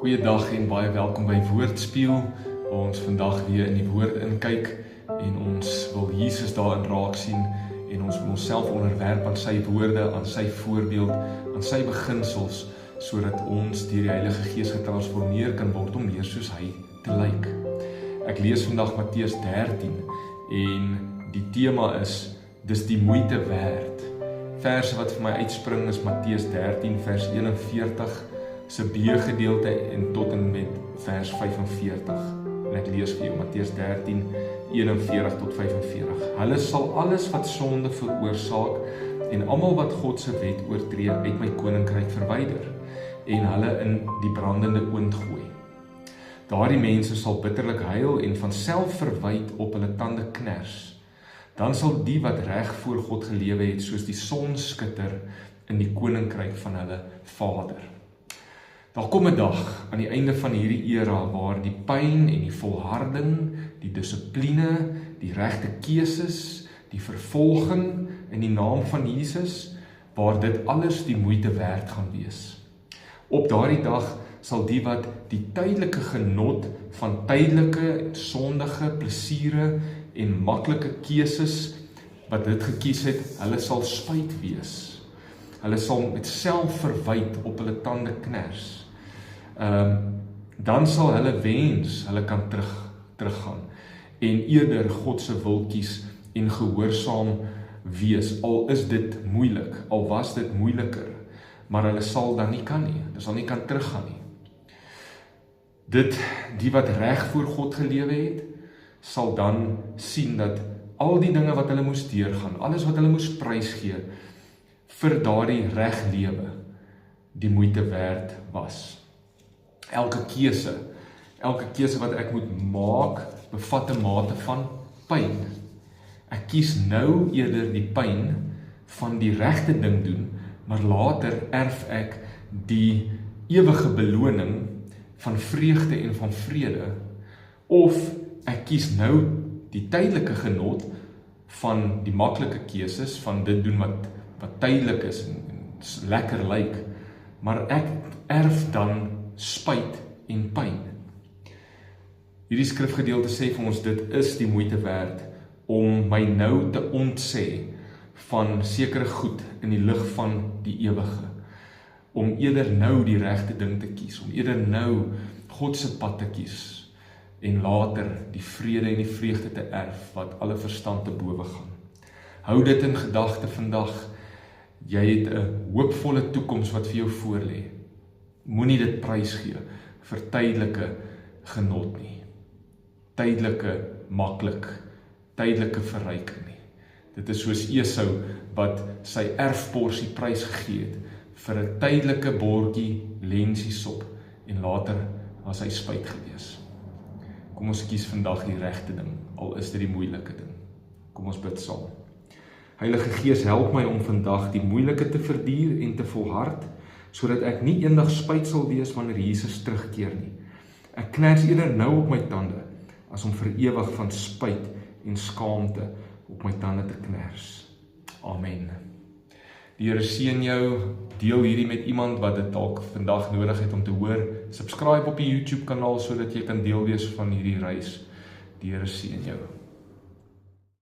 Goeiedag en baie welkom by Woordspeel, waar ons vandag weer in die woord inkyk en ons wil Jesus daarin raak sien en ons wil onsself onderwerp aan sy woorde, aan sy voorbeeld, aan sy beginsels, sodat ons deur die Heilige Gees getransformeer kan word om meer soos hy te lyk. Ek lees vandag Matteus 13 en die tema is, dis die moeite werd. Verse wat vir my uitspring is Matteus 13 vers 41, se B-gedeelte en tot en met vers 45. En ek lees vir jou Matteus 13, 41 tot 45. Hulle sal alles wat sonde veroorsaak en almal wat God se wet oortree uit my koninkryk verwyder en hulle in die brandende oond gooi. Daardie mense sal bitterlik huil en van selfverwyd op hulle tande kners. Dan sal die wat reg voor God gelewe het soos die son skitter in die koninkryk van hulle Vader. Daar kom 'n dag aan die einde van hierdie era waar die pyn en die volharding, die dissipline, die regte keuses, die vervolging in die naam van Jesus, waar dit alles die moeite werd gaan wees. Op daardie dag sal die wat die tydelike genot van tydelike en sondige plesiere en maklike keuses wat dit gekies het, hulle sal spyt wees. Hulle sal met selfverwyd op hulle tande kners. Dan sal hulle wens, hulle kan teruggaan en eerder God se wil kies en gehoorsaam wees, al is dit moeilik, al was dit moeiliker, maar hulle sal dan nie kan nie, hulle sal nie kan teruggaan nie. Die wat reg voor God gelewe het, sal dan sien dat al die dinge wat hulle moes deurgaan, alles wat hulle moes prysgee vir daardie reg lewe, die moeite werd was. Elke keuse wat ek moet maak, bevat 'n mate van pyn. Ek kies nou eerder die pyn van die regte ding doen, maar later erf ek die ewige beloning van vreugde en van vrede, of ek kies nou die tydelike genot van die maklike keuses, van dit doen wat tydelik is en lekker lyk, maar ek erf dan spyt en pyn. Hierdie skrifgedeelte sê vir ons, dit is die moeite werd om my nou te ontsê van sekere goed in die lig van die ewige, om eerder nou die regte ding te kies, om eerder nou God se pad te kies, en later die vrede en die vreugde te erf, wat alle verstand te bowe gaan. Hou dit in gedagte vandag, jy het 'n hoopvolle toekoms wat vir jou voorlê. Moenie dit prysgee vir tydelike genot nie, tydelike maklik, tydelike verryking nie. Dit is soos Esau wat sy erfporsie prysgegee het vir 'n tydelike bordjie lensiesop en later was hy spyt gewees. Kom ons kies vandag die regte ding, al is dit die moeilike ding. Kom ons bid saam. Heilige Gees, help my om vandag die moeilike te verduur en te volhard, sodat ek nie eendag spyt sal wees wanneer Jesus terugkeer nie. Ek kners eerder nou op my tande, as om vir ewig van spyt en skaamte op my tande te kners. Amen. Die Here seën jou, deel hierdie met iemand wat dit dalk vandag nodig het om te hoor. Subscribe op die YouTube kanaal, sodat jy kan deel wees van hierdie reis. Die Here seën jou.